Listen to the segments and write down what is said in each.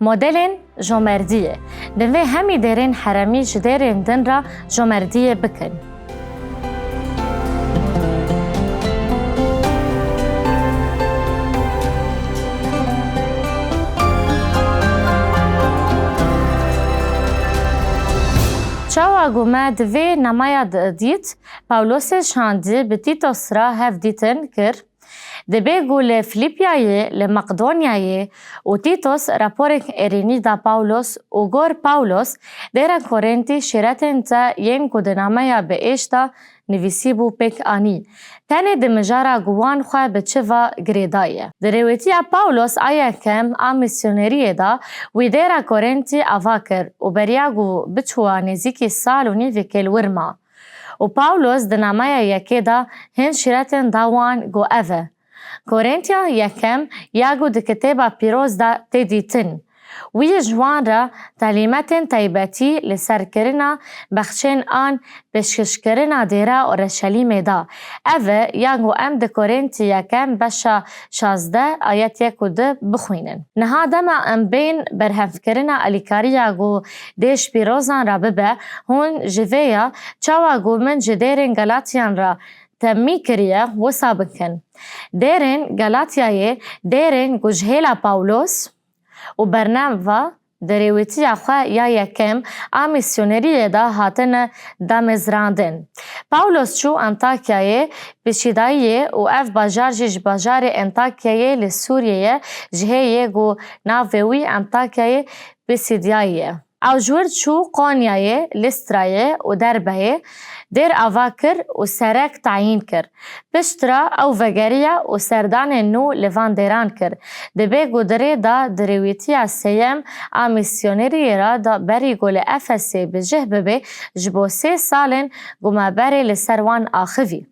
مدلن جمردیه دوی همی درین حرمی جدرین دن را جمردیه بکن. چاوا گومه دوی نمایا دیت پاولوس شاندی به تیتوس را هف دیتن کر دبی گول فلیپیای لمقدونیای و تیتوس راپورک ارینی دا پاولوس و گور پاولوس در کورنتی شرطن تا ین کدنامه به ایشتا نویسی بو پک آنی تنه دمجارا گوان خواه به چه و گریدایه. درویتی پاولوس آیا کم آمیسیونریه دا وی در کورنتی آوا کر و بریاگو بچوا نزیکی سال و نیوی کل ورما و پاولوس دنامه یکی دا هن شرطن داوان گو اوه. کورنتیا یکم یاگو د کتابا پیروز دا تدیتن. وی جوان را تعلیمات تایباتی لسر کرنا بخشن آن بشکش کرنا دیرا اورشلیم دا. اوه یاگو ام د کورنتی یکم بشا 16 آیت یک و ده بخوینن. نها دما ام بین برهف کرنا الیکاری یاگو دیش پیروزان را ببه هون جویا چاواگو من جدیرن گلاتیان را تمی کریه و سابقن. دیرن گلاتیای دیرن گوجهیلا پاولوس و برنامه و دریویتی اخواه یا یکم آمیسیونریه دا هاتن دامزراندن. پاولوس چو انتاکیای بشیداییه و اف باجار جیج باجار انتاکیای لسوریه جهیه گو ناویوی انتاکیای بسیدیاییه. او جور چو قانیای لسترایه و دربه در آواکر و سرک تعیین کر. پشترا او وگریه و سردان نو لواندران کر. دبه گودره دا درویتی سیم آمیسیونری را دا بری گول افسی بجه ببه جبو 3 سالن گوما بری لسروان آخوی.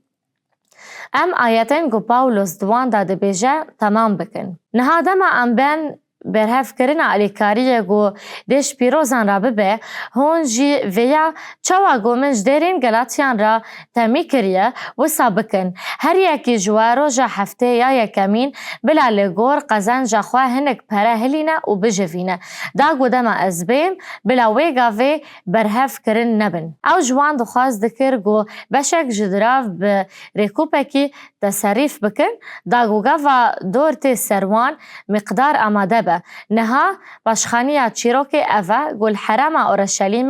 ام آیتن گو پاولوس دوان دا دبیجه تمام بکن. نهادم ام بین برهف کرنا الیکاریه گو دیش پیروزان را ببه هون جی ویا چاوا گو منج دیرین گلاتیان را تمی کریه و سابقن هر یکی جوارو جا هفته یا یکمین بلا لگور قزن جا خواه هنک پره هلینه و بجوینه دا گو دم از بیم بلا ویگا وی برهف کرن نبن او جوان دو خواست دکر گو بشک جدراف به ریکوپکی تصریف بکن دا گو گاوا دورت سروان مقدار آماده به نها باشخانیه چیروک اوه گل حرم اورشلیم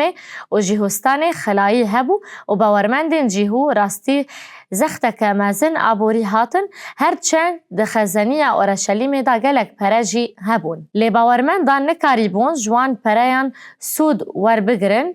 و جیهوستان خلایی هبو و باورمندین جیهو راستی زختک مازن آبوری هاتن هرچند دخزنی اورشلیم دا گلک پرجی هبون. لی باورمندان نکاریبون جوان پریان سود ور بگرن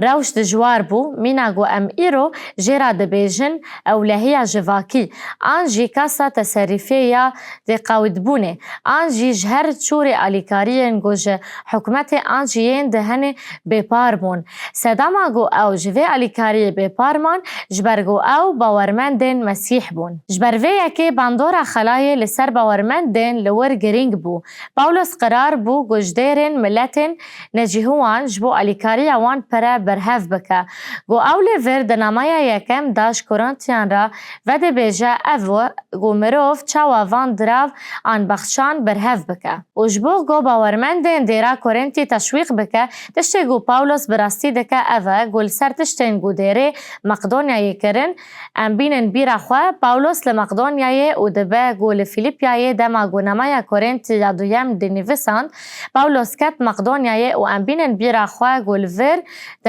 روش دجوار بو میناگو ام ایرو جیرا دبیجن اولهی جواکی آنجی کاسا تصریفی یا دی قاود بونه آنجی جهر چور الیکارین گوش حکمت آنجیین دهن بپار بون سداما گو او جوی الیکاری بپارمان جبرگو او باورمندن مسیح بون جبروی یکی باندورا خلای لسر باورمندن لور گرینگ بو پاولوس قرار بو گوشدیرن ملتن نجیهوان جبو الیکاری وان پره برهف بکه گو اولی ورد نمایه یکم داش کورنتیان را و ده بیجه او گو مروف چاوا وان دراو آن بخشان برهف بکه و جبو گو باورمندین دیرا کورنتی تشویق بکه تشتی گو پاولوس براستی دکه او گو لسر تشتین گو دیره مقدونیای کرن ام بینن بیرا خواه پاولوس لمقدونیای و دبه گو لفیلیپیای دما گو نمایه کورنتی یادویم دنیویساند پاولوس کت مقدونیای و ام بینن بیرا خواه گو لور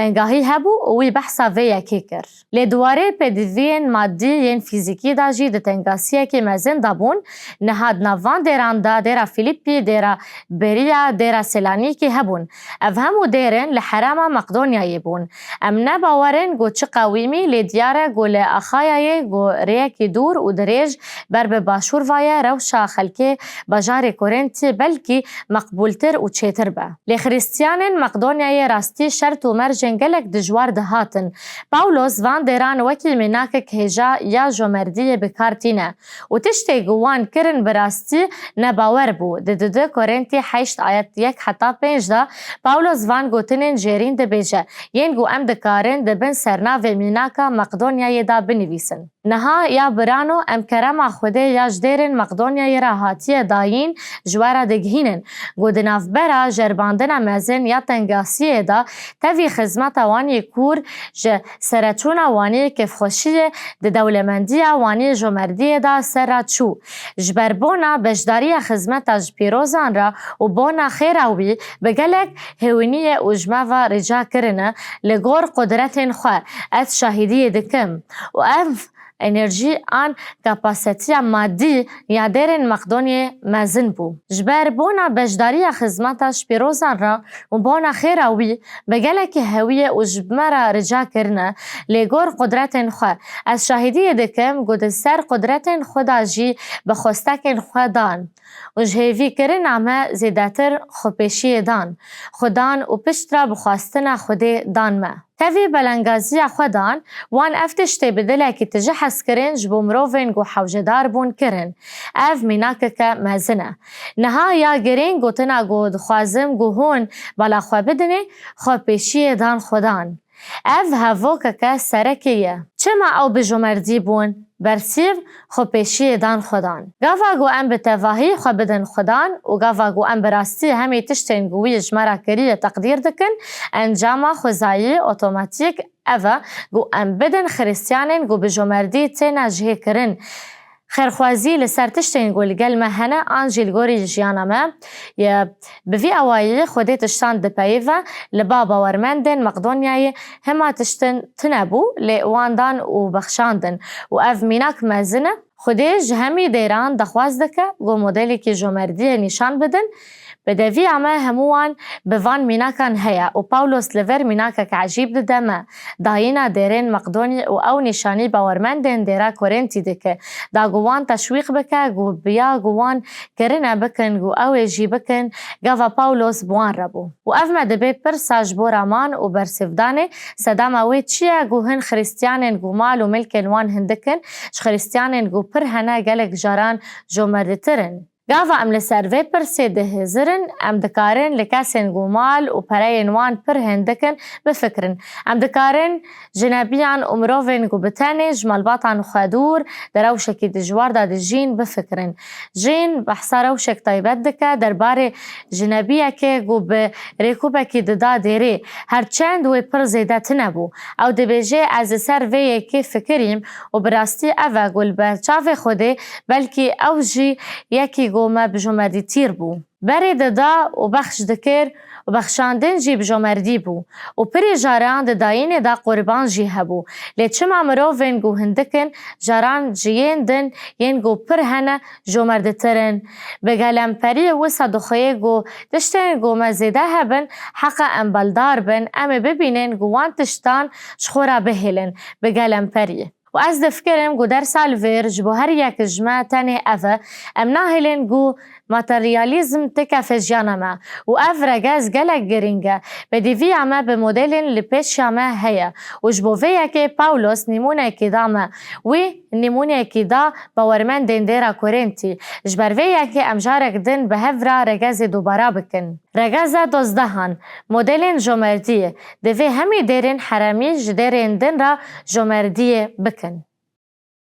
تنگاهی هبو وی بحثا ویا کر. لدواره پدوین مادی ین فیزیکی دا جی ده تنگاسیه که مزن دابون نهاد نوان دیران دا دیرا فیلیپی دیرا بریا دیرا سلانیکی هبون. او همو دیرن لحرام مقدونیایی بون. ام نباورن گو چه قویمی لدیاره گو لأخایای گو ریکی دور و دریج بر به باشور وایه روشا خلکه بجار کورنتی بلکی مقبولتر و چیتر به. لخریستیانن مقدونیایی راستی شرط و مرجن ین گلک دجوار دهاتن. پاولوس وان دیران وکی مناکک هجا یا جمردی بکارتینه و تشتی گوان کرن براستی نباور بو. ده کورنتی 8 آیت 1 حتی 5 دا پاولوس وان گوتنین جیرین ده بیجه ین گو ام دکارن ده بن سرناو مناکا مقدونیای دا بنویسن. نها یا برانو ام کرم خوده یا جدیرن مقدونیای را هاتیه داین جوارا دگهینن. گو دناف برا جرباندن مزن یا تنگاسیه دا تاوی خزمت وانی کور جه سرچون وانی کفخوشیه ده دولمندی وانی جمردی دا سر چو. جبربونا بجداری خزمت جپیروزان را و بونا خیراوی بگلک هونیه و جمعه رجا کرنه لگور قدرتین خواه ات شاهدی دکم و اف انرژی آن کپاسیتی مادی یا دیرن مقدونی مزن بو. جبر بونا بجداری خدمتش پیروزان را و بونا خیراوی بگلک هویه و جبمرا رجا کرنه لگور قدرتن خواه از شاهدی دکم گود سر قدرتن خدا جی بخوستکن خودان و جهوی کرن همه زیدتر خوپیشی دان خودان و پشت را بخواستن خود دان ما. تاوی بلنگازی خودان وان افتشتی بدله که تجه حس کرن جبو مروفین گو حوجدار بون کرن اف مناکک مزنه نها یا گرین گو تنا گو دخوازم گو هون بالا خواه بدنه خواه پیشی دان خودان اف هفوکک سرکیه چما او بجمردی بون برسیو خو پیشی دان خودان. گاوا گو ام بتواهی خو بدن خودان و گاوا گو ام براستی همی تشتین گوی جمرا کریه تقدیر دکن انجام خوزایی اوتوماتیک اوه گو ام بدن خریستیانین گو بجمردی تینا جهی کرن خیرخوازی لسر تشتین گو لگل مهنه آنجیل گوری جیانمه بوی اوایی خوده تشتان دپایوه لبابا ورمندن مقدونیای هما تشتن تنبو لواندان و بخشاندن و اف میناک مزنه خوده جهمی دیران دخواز دکه گو مدلی که جمردی نشان بدن بدوی اما هموان بوان میناکان هیا و پاولوس لور میناکک عجیب دمه داینا دیرین مقدونی و او نشانی باورمندن دیرا کورنتی دکه دا گوان تشویق بکه گو بیا گوان کرنه بکن گو او جی بکن گاوا پاولوس بوان ربو و اف مدبه پر ساج بو رامان و برسفدانه صدام اوی چیه گو هن خریستیانن گو مال و ملکن وان هندکن ش خریستیانن گو پر هنه گلک جاران جمردترن گاوا ام لسروی پر سیده هزرن ام دکارن لکاسن گومال و پراین وان پر هندکن بفکرن ام دکارن جنابیان امروفین گو بتانه جمالباتان خادور در اوشکی دجوار دا جین بفکرن جین بحثار اوشک طایبت دکه درباره جنابیه که گو به ریکوبه که ددا دیره هرچند وی پر زیده تنبو او دبیجه از سروی که فکریم و براستی اوه گل برچاف خوده بلکه او جی یکی گومه بجمردی تیر بو. بری ددا و بخش دکر و بخشاندن جی بجمردی بو و پری جاران دداین دا قربان جی هبو لیچم امرو وین گو هندکن جاران جیین دن ین گو پر هنه جمردترن بگلم پری و صدخه گو دشتن گو مزیده هبن حق امبالدار بن ام ببینن گوان تشتان شخورا بهلن بگلم پری و از دفکرم گو در سال ویرج بو هر یک جمع تنه اوه ام ناهلن گو ماتریالیزم تکف جانما و اف رگز گلک گرینگه بدیوی اما به مدلن لپیش اما هیا و جبوه که پاولوس نیمونه که دامه و نیمونه که دا باورمن دندیرا کورنتی جبروه که امجارک دن به هفرا رگز دوباره بکن رگز دوزدهان مدلن جمردیه دوی همی دیرن حرامی جدیرن دن را جمردیه بکن